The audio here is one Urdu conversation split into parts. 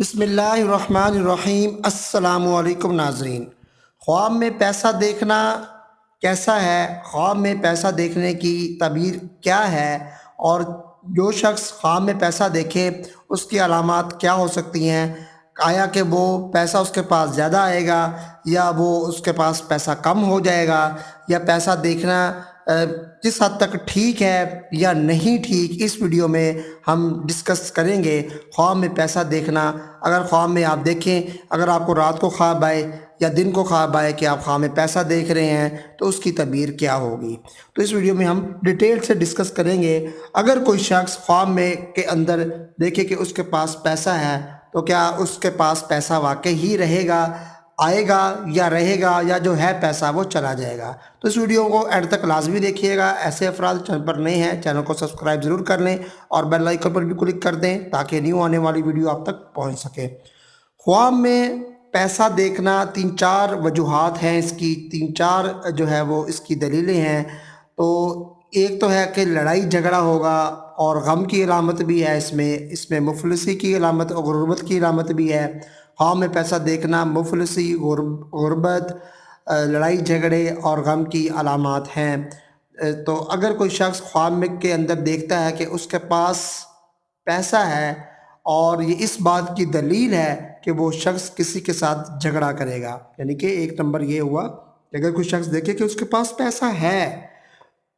بسم اللہ الرحمن الرحیم۔ السلام علیکم ناظرین۔ خواب میں پیسہ دیکھنا کیسا ہے؟ خواب میں پیسہ دیکھنے کی تعبیر کیا ہے؟ اور جو شخص خواب میں پیسہ دیکھے اس کی علامات کیا ہو سکتی ہیں؟ آیا کہ وہ پیسہ اس کے پاس زیادہ آئے گا یا وہ اس کے پاس پیسہ کم ہو جائے گا، یا پیسہ دیکھنا کس حد تک ٹھیک ہے یا نہیں ٹھیک؟ اس ویڈیو میں ہم ڈسکس کریں گے خواب میں پیسہ دیکھنا۔ اگر خواب میں آپ دیکھیں، اگر آپ کو رات کو خواب آئے یا دن کو خواب آئے کہ آپ خواب میں پیسہ دیکھ رہے ہیں تو اس کی تعبیر کیا ہوگی، تو اس ویڈیو میں ہم ڈیٹیل سے ڈسکس کریں گے۔ اگر کوئی شخص خواب میں کے اندر دیکھے کہ اس کے پاس پیسہ ہے تو کیا اس کے پاس پیسہ واقعی ہی رہے گا، آئے گا، یا رہے گا، یا جو ہے پیسہ وہ چلا جائے گا؟ تو اس ویڈیو کو اینڈ تک لازمی دیکھیے گا۔ ایسے افراد چینل پر نئے ہیں، چینل کو سبسکرائب ضرور کر لیں اور بیل آئیکن پر بھی کلک کر دیں تاکہ نیو آنے والی ویڈیو آپ تک پہنچ سکے۔ خواب میں پیسہ دیکھنا تین چار وجوہات ہیں اس کی، تین چار جو ہے وہ اس کی دلیلیں ہیں۔ تو ایک تو ہے کہ لڑائی جھگڑا ہوگا اور غم کی علامت بھی ہے، اس میں مفلسی کی علامت اور غربت کی علامت بھی ہے۔ خواب میں پیسہ دیکھنا مفلسی، غربت، لڑائی جھگڑے اور غم کی علامات ہیں۔ تو اگر کوئی شخص خواب میں کے اندر دیکھتا ہے کہ اس کے پاس پیسہ ہے اور یہ اس بات کی دلیل ہے کہ وہ شخص کسی کے ساتھ جھگڑا کرے گا، یعنی کہ ایک نمبر یہ ہوا کہ اگر کوئی شخص دیکھے کہ اس کے پاس پیسہ ہے،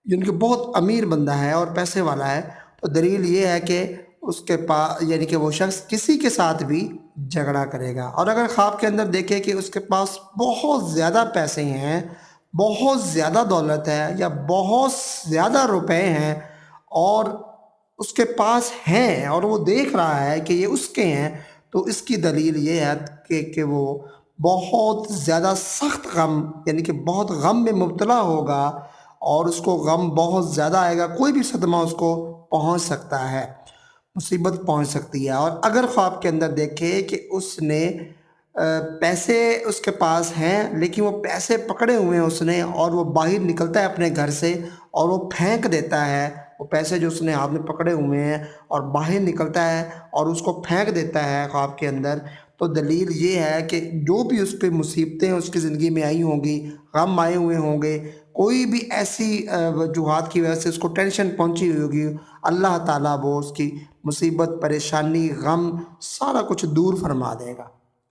یعنی کہ بہت امیر بندہ ہے اور پیسے والا ہے، تو دلیل یہ ہے کہ اس کے پاس یعنی کہ وہ شخص کسی کے ساتھ بھی جھگڑا کرے گا۔ اور اگر خواب کے اندر دیکھے کہ اس کے پاس بہت زیادہ پیسے ہیں، بہت زیادہ دولت ہے یا بہت زیادہ روپے ہیں اور اس کے پاس ہیں اور وہ دیکھ رہا ہے کہ یہ اس کے ہیں، تو اس کی دلیل یہ ہے کہ وہ بہت زیادہ سخت غم یعنی کہ بہت غم میں مبتلا ہوگا اور اس کو غم بہت زیادہ آئے گا، کوئی بھی صدمہ اس کو پہنچ سکتا ہے، مصیبت پہنچ سکتی ہے۔ اور اگر خواب کے اندر دیکھے کہ اس نے پیسے اس کے پاس ہیں لیکن وہ پیسے پکڑے ہوئے ہیں اس نے، اور وہ باہر نکلتا ہے اپنے گھر سے اور وہ پھینک دیتا ہے وہ پیسے جو اس نے ہاتھ میں پکڑے ہوئے ہیں، اور باہر نکلتا ہے اور اس کو پھینک دیتا ہے خواب کے اندر، تو دلیل یہ ہے کہ جو بھی اس پہ مصیبتیں اس کی زندگی میں آئی ہوں گی، غم آئے ہوئے ہوں گے، کوئی بھی ایسی وجوہات کی وجہ سے اس کو ٹینشن پہنچی ہوئی ہوگی، اللہ تعالیٰ وہ اس کی مصیبت، پریشانی، غم سارا کچھ دور فرما دے گا۔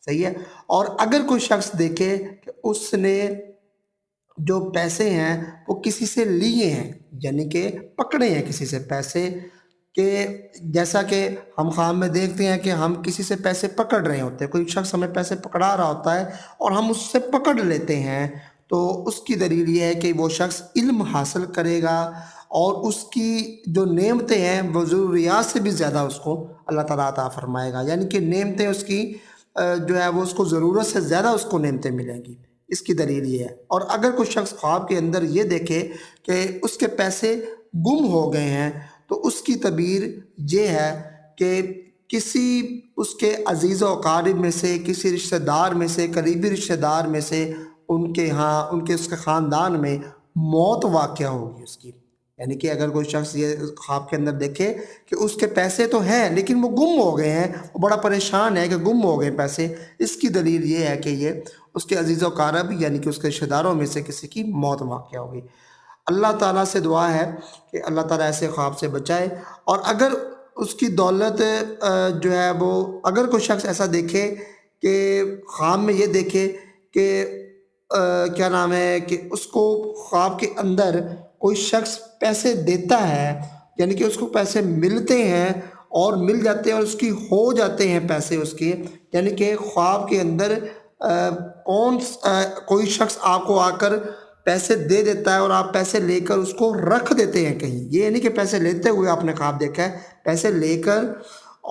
صحیح ہے۔ اور اگر کوئی شخص دیکھے کہ اس نے جو پیسے ہیں وہ کسی سے لیے ہیں، یعنی کہ پکڑے ہیں کسی سے پیسے، کہ جیسا کہ ہم خواب میں دیکھتے ہیں کہ ہم کسی سے پیسے پکڑ رہے ہوتے ہیں، کوئی شخص ہمیں پیسے پکڑا رہا ہوتا ہے اور ہم اس سے پکڑ لیتے ہیں، تو اس کی دلیل یہ ہے کہ وہ شخص علم حاصل کرے گا اور اس کی جو نعمتیں ہیں وہ ضروریات سے بھی زیادہ اس کو اللہ تعالیٰ عطا فرمائے گا، یعنی کہ نعمتیں اس کی جو ہے وہ اس کو ضرورت سے زیادہ اس کو نعمتیں ملیں گی، اس کی دلیل یہ ہے۔ اور اگر کوئی شخص خواب کے اندر یہ دیکھے کہ اس کے پیسے گم ہو گئے ہیں تو اس کی تعبیر یہ ہے کہ کسی اس کے عزیز و اقارب میں سے، کسی رشتہ دار میں سے، قریبی رشتہ دار میں سے، ان کے اس کے خاندان میں موت واقع ہوگی اس کی، یعنی کہ اگر کوئی شخص یہ خواب کے اندر دیکھے کہ اس کے پیسے تو ہیں لیکن وہ گم ہو گئے ہیں، وہ بڑا پریشان ہے کہ گم ہو گئے پیسے، اس کی دلیل یہ ہے کہ یہ اس کے عزیز و اقارب یعنی کہ اس کے رشتہ داروں میں سے کسی کی موت واقع ہوگی۔ اللہ تعالیٰ سے دعا ہے کہ اللہ تعالیٰ ایسے خواب سے بچائے۔ اور اگر اس کی دولت جو ہے وہ اگر کوئی شخص ایسا دیکھے کہ خواب میں یہ دیکھے کہ کیا نام ہے کہ اس کو خواب کے اندر کوئی شخص پیسے دیتا ہے، یعنی کہ اس کو پیسے ملتے ہیں اور مل جاتے ہیں اور اس کی ہو جاتے ہیں پیسے اس کے، یعنی کہ خواب کے اندر کوئی شخص آپ کو آ کر پیسے دے دیتا ہے اور آپ پیسے لے کر اس کو رکھ دیتے ہیں کہیں، یہ نہیں کہ پیسے لیتے ہوئے آپ نے خواب دیکھا ہے، پیسے لے کر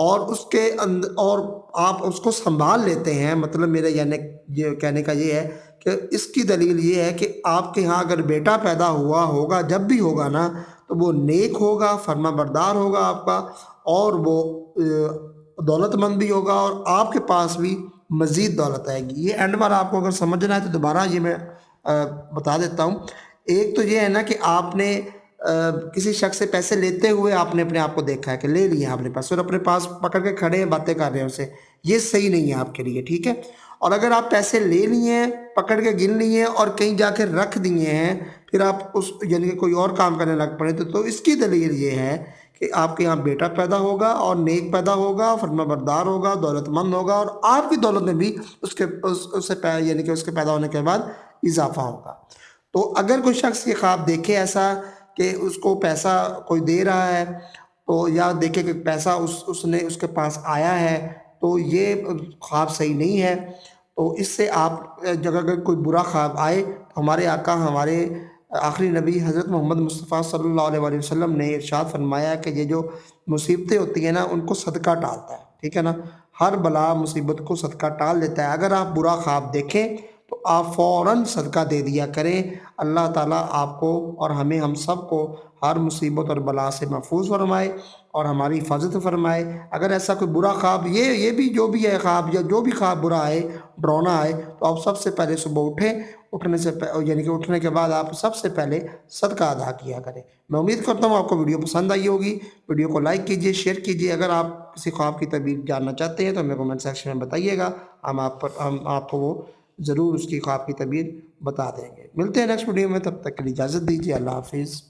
اور اس کے اندر اور آپ اس کو سنبھال لیتے ہیں، مطلب میرے یعنی یہ کہنے کا یہ ہے کہ اس کی دلیل یہ ہے کہ آپ کے ہاں اگر بیٹا پیدا ہوا ہوگا، جب بھی ہوگا نا، تو وہ نیک ہوگا، فرما بردار ہوگا آپ کا، اور وہ دولت مند بھی ہوگا اور آپ کے پاس بھی مزید دولت آئے گی۔ یہ اینڈ بار آپ کو اگر سمجھنا ہے تو دوبارہ یہ میں بتا دیتا ہوں۔ ایک تو یہ ہے نا کہ آپ نے کسی شخص سے پیسے لیتے ہوئے آپ نے اپنے آپ کو دیکھا ہے کہ لے لیے آپ نے پیسے اور اپنے پاس پکڑ کے کھڑے ہیں، باتیں کر رہے ہیں اسے، یہ صحیح نہیں ہے آپ کے لیے، ٹھیک ہے؟ اور اگر آپ پیسے لے لیے ہیں، پکڑ کے گن لیے ہیں اور کہیں جا کے رکھ دیے ہیں، پھر آپ اس یعنی کہ کوئی اور کام کرنے لگ پڑے تو اس کی دلیل یہ ہے کہ آپ کے یہاں بیٹا پیدا ہوگا اور نیک پیدا ہوگا، فرما بردار ہوگا، دولت مند ہوگا، اور آپ کی دولت میں بھی یعنی کہ اس کے پیدا ہونے کے بعد اضافہ ہوگا۔ تو اگر کوئی شخص یہ خواب دیکھے ایسا کہ اس کو پیسہ کوئی دے رہا ہے، تو یا دیکھے کہ پیسہ اس کے پاس آیا ہے، تو یہ خواب صحیح نہیں ہے۔ تو اس سے آپ اگر کوئی برا خواب آئے تو ہمارے آقا، ہمارے آخری نبی حضرت محمد مصطفیٰ صلی اللہ علیہ وآلہ وسلم نے ارشاد فرمایا کہ یہ جو مصیبتیں ہوتی ہیں نا، ان کو صدقہ ٹالتا ہے، ٹھیک ہے نا؟ ہر بلا مصیبت کو صدقہ ٹال دیتا ہے۔ اگر آپ برا خواب دیکھیں تو آپ فوراً صدقہ دے دیا کریں۔ اللہ تعالیٰ آپ کو اور ہم سب کو ہر مصیبت اور بلا سے محفوظ فرمائے اور ہماری حفاظت فرمائے۔ اگر ایسا کوئی برا خواب، یہ بھی جو بھی ہے خواب، یا جو بھی خواب برا آئے، ڈرونا آئے، تو آپ سب سے پہلے صبح اٹھیں، یعنی کہ اٹھنے کے بعد آپ سب سے پہلے صدقہ ادا کیا کریں۔ میں امید کرتا ہوں آپ کو ویڈیو پسند آئی ہوگی۔ ویڈیو کو لائک کیجئے، شیئر کیجئے۔ اگر آپ کسی خواب کی تعبیر جاننا چاہتے ہیں تو ہمیں کمنٹ سیکشن میں بتائیے گا، ہم آپ کو وہ ضرور اس کی خواب کی تعبیر بتا دیں گے۔ ملتے ہیں نیکسٹ ویڈیو میں، تب تک کے لیے اجازت دیجیے۔ اللہ حافظ۔